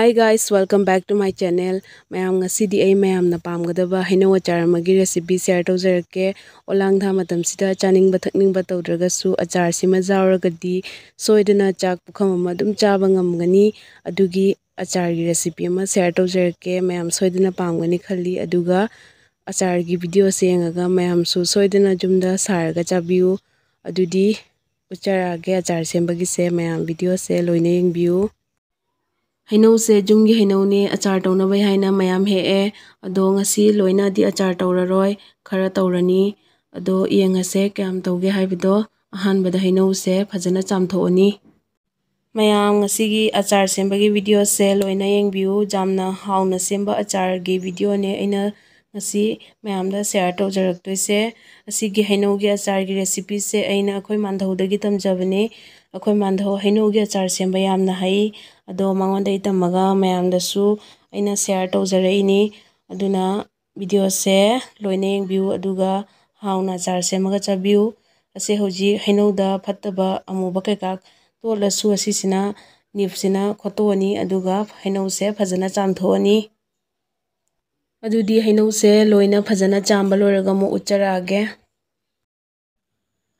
Hi guys, welcome back to my channel. Mayam ngasidi ay mayam na pamgadaba hainaw achar amagi recipe share tawjarake. Olangtha matamsida chaningba thakningba tawdragasu achar sima jawragadi soidana chak pukham ama dum chaba ngamgani adugi achar gi recipe ama share tawjarake. Mayam soidana pamgani khalli aduga achar gi video sengaga mayam su soidana jumda sarga chabiu adudi ucharage achar sembagi se mayam video se loine yengbiu. Hainaw se jumgi hainaw ne achar tawna bai haina mayam he ado ngasi loina di achar tawraroi khara tawrani ado yengase kyam tawge haibido ahanbada hainaw se phajana chamthoani mayam ngasi gi achar sembagi video se loina yengbiu jamna hauna semba achar gi video ne aina ngasi mayam da share tawjaraktoi asigi hainaw gi achar gi recipe se aina akhoi mandhaudagi tamjabane akhoi mandhau hainaw gi achar semba yamna hai ado mangonda itamaga mayam dasu aina share tawjaraini aduna video se loina yengbiu aduga hauna achar semaga chabiu ase hoji hainaw da phattaba amuba keka tolasu asisina nipsina khotoni aduga hainaw se phajana chamthoani adudi hainaw se loina phajana chamba loraga mo ucharage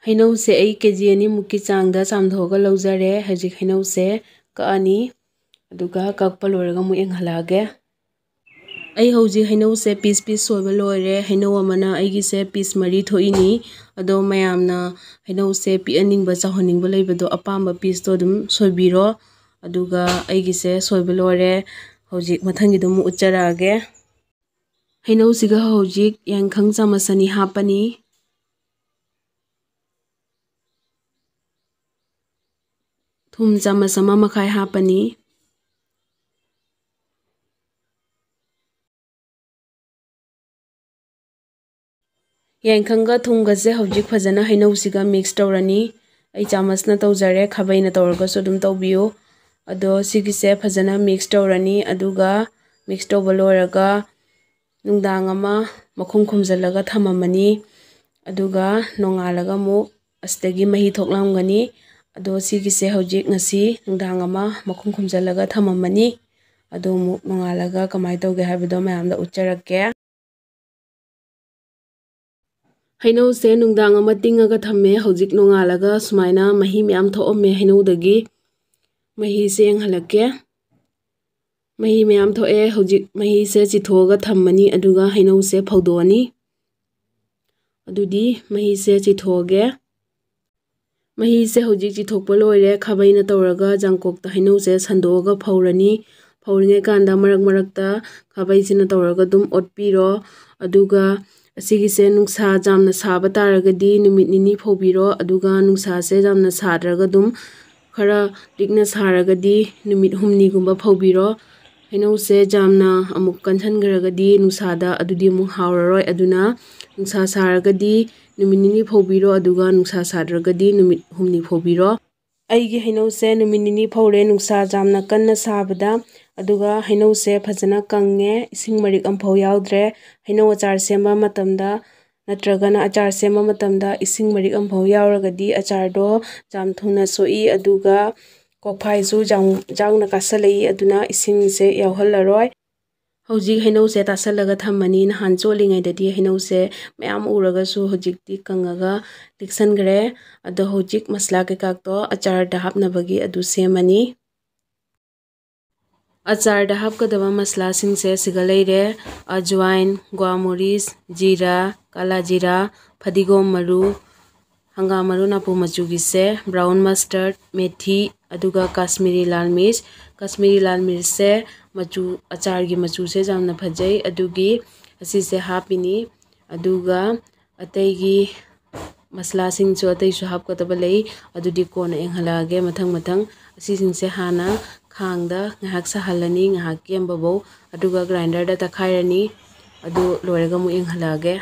hainaw se ai kg ani muki changda chamthoga laujare haji hainaw se kaani aduga kakpa loraga mo enghalage ai hoji hainaw se piece soiba loire hainaw amana aigi se piece mari thoini ado mayamna hainaw se pi aningba chahoningba leibado apamba piece to dum soibiro aduga aigi se soiba lore hoji mathangi dum ucharage hainaw siga hoji yangkhang chamasani hapani thum chamasama makhai hapani yangkhanga thumga se hoji phajana hainaw siga mix tawrani ai chamasna tawjare khabaina tawraga so dum tawbiu ado sigi se phajana mix tawrani aduga mix tawba loraga nungdang ama makhum khumjalaga thamamani aduga nongalaga mu astagi mahi thoklamgani ado sigi se hoji ngasi nungdang ama makhum khumjalaga thamamani ado mu nongalaga kamai tawge haibido mayamda ucharake hainaw se nungdang ama tingaga thamme hojik nongalaga sumaina mahi myam thoome hainaw dagi mahi se enghalake mahi myam thoe hojik mahi se chithoga thammani aduga hainaw se phawdoni adudi mahi se chithoge mahi se hojik chithokpa loire khabaina tawraga jangkokta hainaw se sandoga phawrani phawringe kanda marakta khabai sina tawraga dum otpiro aduga asigi se nungsa jamna saba taragadi numit nini phawbiro aduga nungsa se jamna sadraga dum khara tikna saragadi numit humni gumba phawbiro hainaw se jamna amuk kanhangaragadi nungsada adudi mu hauraroi aduna nungsa saragadi numit nini phawbiro aduga nungsa sadragadi numit humni phawbiro aigi hainaw se numit nini phawre nungsa jamna kanna sabada aduga hainaw se phajana kange ising marik amphau yaudre hainaw achar semba matamda natragana achar semba matamda ising marik amphau yauragadi achar do jam thuna soi aduga kokphai su jangna kasalai aduna ising se yauhallaroi hojik hainaw se tasalaga thammani nahan cholingai dadi hainaw se mayam uraga su hojikti kangaga tiksangre ado hojik masla ke kakto achar da hapnabagi adu semani achar da hapkadaba masla singse sigaleire ajwain guamoris jira kala jira fadigom maru hangam maru napu machugi se brown mustard methi aduga kashmiri lal mirch se machu achar gi machu se jamna phajai adugi asi se hapini aduga atei gi masla sing chu atei su hapkadaba lei adudi kona enghalage mathang asi sing se hana khangda ngahak sahalani ngahak kembabo aduga grinder da takhairani adu loraga mu enghalage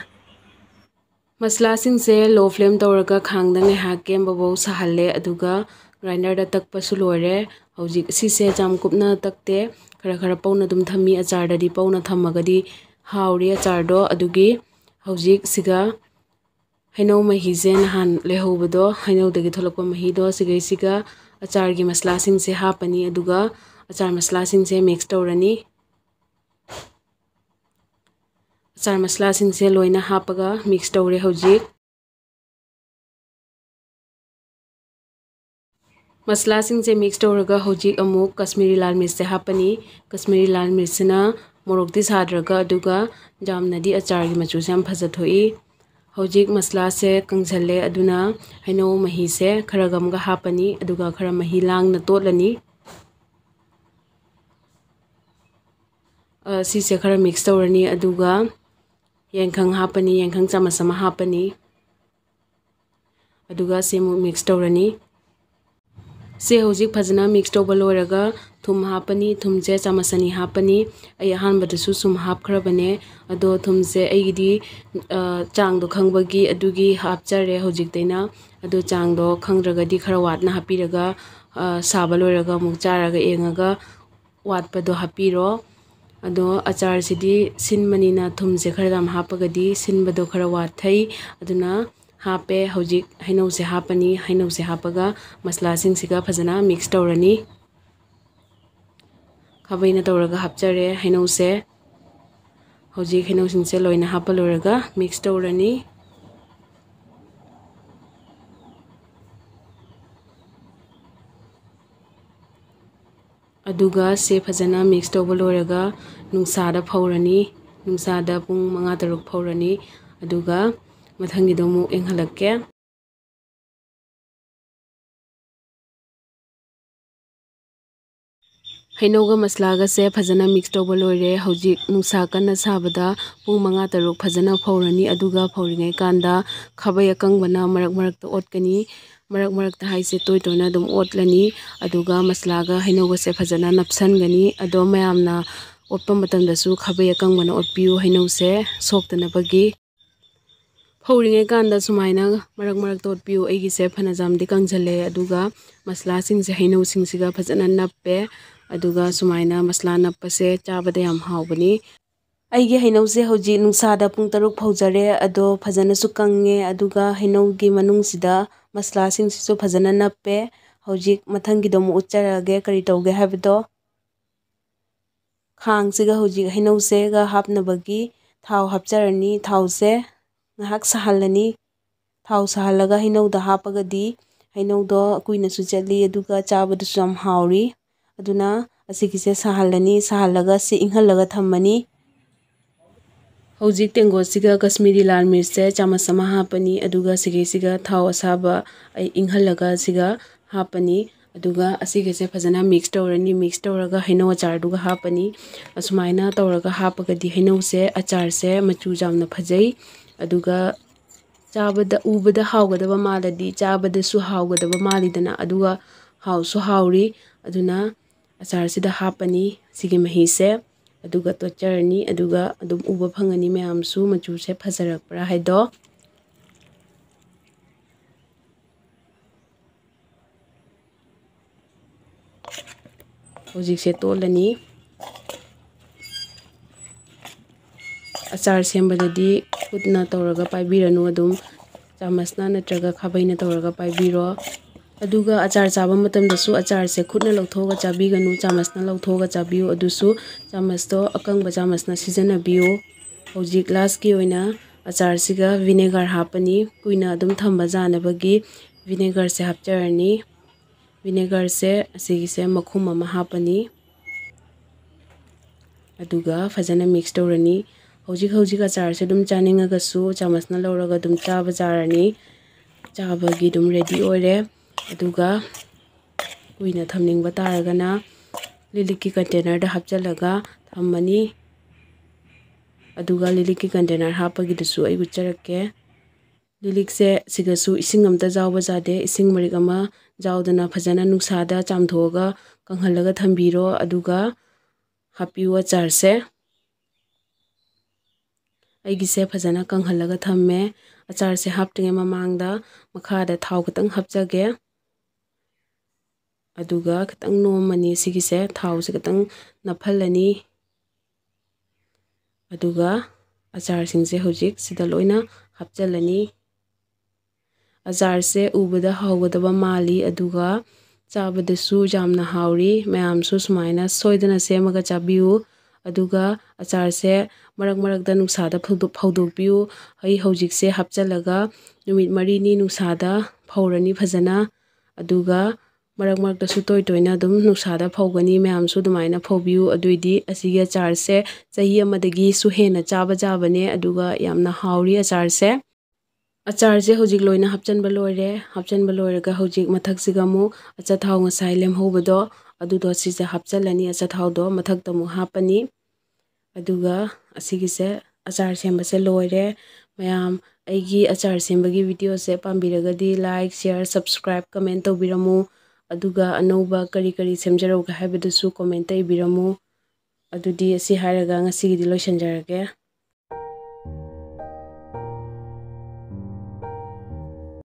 masla sing se low flame tawraga khangda ngahak kembabo sahalle aduga grinder da takpa su lore hojik si se jam kupna takte khara pauna dum thammi achar dadi pauna thammagadi hauri achar do adugi hojik siga hainaw mahi je nahan lehobado hainaw dagi tholakpa mahi do sigai siga achar gi masla sing se hapani aduga achar ꯃꯁꯂꯥꯁꯤꯡꯁꯦ mix ꯇꯧꯔꯅꯤ꯫ ꯑꯆꯥꯔ ꯃꯁꯂꯥꯁꯤꯡꯁꯦ ꯂꯣꯏꯅ ꯍꯥꯞꯄꯒ mix ꯇꯧꯔꯦ ꯍꯧꯖꯤꯛ꯫ ꯃꯁꯂꯥꯁꯤꯡꯁꯦ mix ꯇꯧꯔꯒ ꯍꯧꯖꯤꯛ ꯑꯃꯨꯛ ꯀश्मीरी लाल मिर्च हापनी। कश्मीरी लाल मिर्चना मोरोक्ती साद्रगा अदुगा जामनदी अचारगी मचूसे याम फजथोई। हौजिक मसलासे कंगझले अदुना हैनो महीसे खरा गमगा हापनी अदुगा खरा मही लांगना तोटलनी। सिसे खरा मिक्स तौरनी अदुगा येंखंग हापनी, येंखंग चामच अमा हापनी अदुगा सेमु मिक्स तौरनी। से हौजिक फजना मिक्स तौबा लोइरगा थुम हापनी। थुमसे चामच अनि हापनी। अई अहानबदसु सुम हापखरबने अदो थुमसे अईगिदी चांगदो खंगबगी अदुगी हापचरे हौजिकतेना। अदो चांगदो खंगद्रगदी खरा वातना हापिरगा साबा लोइरगा मुक चारगा एंगगा वाटपदो हापिरो। अदो अचार सिदी सिनमनिना थुमसे खरा दाम हापगदी सिनबदो खरा वाथई अदुना हापे। हौजिक हैनौसे हापनी। हैनौसे हापगा मसलासिंगसिगा फजना मिक्स तौरनी। खाबैना तौरगा हापचरे हैनौसे। हौजिक हैनौसिंगसे लोइना हापा लोइरगा मिक्स तौरनी। अदुगा से फजना मिक्स तौबा लोइरगा नुंसादा फौरनी। नुंसादा पुंग 5-6 फौरनी अदुगा मथंगिदो मु एंहलक्के। हैनौगा मसलागा से फजना मिक्स तौबा लोइरे। हौजिक नुंसा कन्ना साबदा पुंग 5-6 फजना फौरनी। अदुगा फौरिङै कांदा खाबै अकंगबना मरक मरकता ओटकनी। मरक मरकता हाइसे तोय तोयना दुम ओटलनी। अदुगा मसलागा हैनौगा से फजना नपसनगनी। अदो मयामना ओटपा मतमदसु खाबै अकंगबना ओटपियु हैनौसे सोक्तनबगी। फौरिङै कांदा सुमाइना मरक मरकता ओटपियु। अईगिसे फनाजामदि कंगझले अदुगा मसलासिंगसे हैनौसिंगसिगा फजना नप्पे। अदुगा सुमाइना मसला नप्पसे चाबदा याम हावबनी। अईगी हैनौसे हौजिक नुंसादा पुंग 6 फौजरे अदो फजनासु कंगे। अदुगा हैनौगी मनुंगसिदा मसलासिंगसिसु फजना नप्पे। हौजिक मथंगिदो मु उच्चरगे करी तौगे हाबदो। खांगसिगा हौजिक हैनौसेगा हापनबगी थाव हापचरनी। थावसे ngahak sahalani। थाव sahallaga हैनौदा हापगदी हैनौदो कुइनसु चली अदुगा चाबदसु याम हावरी। अदुना असिगिसे साहल्लनी। साहल्लगा से इंहल्लगा थम्मनी। हौजिक तेंगोसिगा कश्मीरी लाल मिर्च चामच अमा हापनी। अदुगा सिगेसिगा थाव असाबा इंहल्लगा सिगा हापनी। अदुगा असिगिसे फजना मिक्स तौरनी। मिक्स तौरगा हैनौ अचारदुगा हापनी। असुमाइना तौरगा हापगदी हैनौसे अचारसे मचू जामना फजई। अदुगा चाबदा उबदा हावगदबा मालदी चाबदसु हावगदबा मालिदना अदुगा हावसु हावरी। अदुना अचारसिदा हापनी सिगी महीसे अदुगा तोचरनी। अदुगा अदुम उबा फंगनी मयामसु मचूसे फजरकपरा हाइदो। हौजिकसे तोलनी। अचार सेंबददी खुदना तौरगा पाइबिरनु अदुम चामचना नत्रगा खाबैना तौरगा पाइबिरो। अदुगा अचार चाबा मतमदसु अचारसे खुदना लौथोगा चाबिगनु चामचना लौथोगा चाबियो। अदुसु चामचतो अकंगबा चामचना सिजनबियो। हौजिक लास्टकी ओइना अचारसिगा विनेगर हापनी। कुइना अदुम थम्बा जानबगी विनेगर से हापचरनी। विनेगर से असिगिसे मखुम अमा हापनी। अदुगा फजना मिक्स तौरनी। हौजिक अचारसे दुम चानिंगगसु चामचना लौरगा दुम चाबा जारनी। चाबगी दुम रेडी ओइरे। अदुगा कुइना थमनिंगबा तारगना लिलिकी कंटेनर दा हापचलगा थम्मनी। अदुगा लिलिकी कंटेनर हापगिदसु आई उच्चरके। लिलिकसे सिगसु इसिंग अमता जावबा जादे। इसिंग मरिक अमा जावदना फजना नुंसादा चामथोगा कंहल्लगा थम्बिरो। अदुगा हापियु अचारसे। अईगिसे फजना कंहल्लगा थम्मे। अचारसे हापतिंगे ममांगदा मखादा थाव खतंग हापचगे। अदुगा खतंग नोमनी सिगिसे थावसे खतंग नफल्लनी। अदुगा अचार सिंगसे हौजिक सिदा लोइना हापचलनी। अचारसे उबदा हावगदबा माली। अदुगा ꯆꯥꯕꯗꯁꯨ ꯌꯥꯝꯅ ꯍꯥꯎꯔꯤ ꯃꯌꯥꯝꯁꯨ ꯁꯨꯃꯥꯏꯅ ꯁꯣꯏꯗꯅ ꯁꯦꯝꯃꯒ ꯆꯥꯕꯤꯌꯨ ꯑꯗꯨꯒ ꯑꯆꯥꯔꯁꯦ ꯃꯔꯛ ꯃꯔꯛꯇ ꯅꯨꯡꯁꯥꯗ ꯐꯧꯗꯣꯛꯄꯤꯌꯨ ꯍꯧꯖꯤꯛꯁꯦ ꯍꯥꯞꯆꯤꯜꯂꯒ ꯅꯨꯃꯤꯠ 4ꯅꯤ ꯅꯨꯡꯁꯥꯗ ꯐꯧꯔꯅꯤ ꯐꯖꯅ ꯑꯗꯨꯒ ꯃꯔꯛ ꯃꯔꯛꯇꯁꯨ ꯇꯣꯏꯅ ꯑꯗꯨꯝ ꯅꯨꯡꯁꯥꯗ ꯐꯧꯒꯅꯤ ꯃꯌꯥꯝꯁꯨ ꯑꯗꯨꯃꯥꯏꯅ ꯐꯧꯕꯤꯌꯨ ꯑꯗꯨꯏꯗꯤ ꯑꯁꯤꯒꯤ ꯑꯆꯥꯔꯁꯦ ꯆꯍꯤ ꯑꯃꯗꯒꯤꯁꯨ ꯍꯦꯟꯅ ꯆꯥꯕꯅꯦ ꯑꯗꯨꯒ ꯌꯥꯝꯅ ꯍꯥꯎꯔꯤ ꯑꯆꯥꯔꯁꯦ ꯍꯧꯖꯤꯛ ꯂꯣꯏꯅ ꯍꯥꯞꯆꯤꯟꯕ ꯂꯣꯏꯔꯦ ꯍꯥꯞꯆꯤꯟꯕ ꯂꯣꯏꯔꯒ ꯍꯧꯖꯤꯛ ꯃꯊꯛꯁꯤꯒ ꯑꯃꯨꯛ ꯑꯆꯥꯊꯥꯎ ꯉꯁꯥꯏ ꯂꯦꯝꯍꯧꯕꯗꯣ ꯑꯗꯨꯗꯣ ꯁꯤꯁꯦ ꯍꯥꯞꯆꯤꯜꯂꯅꯤ ꯑꯆꯥꯊꯥꯎꯗꯣ ꯃꯊꯛꯇ ꯑꯃꯨꯛ ꯍꯥꯞꯄꯅꯤ ꯑꯗꯨꯒ ꯑꯁꯤꯒꯤꯁꯦ ꯑꯆꯥꯔ ꯁꯦꯝꯕꯁꯦ ꯂꯣꯏꯔꯦ ꯃꯌꯥꯝ ꯑꯩꯒꯤ ꯑꯆꯥꯔ ꯁꯦꯝꯕꯒꯤ ꯚꯤꯗꯤꯑꯣꯁꯦ ꯄꯥꯝꯕꯤꯔꯒꯗꯤ ꯂꯥꯏꯛ ꯁꯤꯌꯔ ꯁꯕꯁꯀ꯭ꯔꯥꯏꯕ ꯀꯃꯦꯟ ꯇꯧꯕꯤꯔꯝꯃꯨ ꯑꯗꯨꯒ ꯑꯅꯧꯕ ꯀꯔꯤ ꯁꯦꯝꯖꯔꯧꯒꯦ ꯍꯥꯏꯕꯗꯨꯁꯨ ꯀꯣꯃꯦꯟꯇ ꯏꯕꯤꯔꯝꯃꯨ ꯑꯗꯨꯗꯤ ꯑꯁꯤ ꯍꯥꯏꯔꯒ ꯉꯁꯤꯒꯤꯗꯤ ꯂꯣꯏꯁꯤꯟꯖꯔꯒꯦ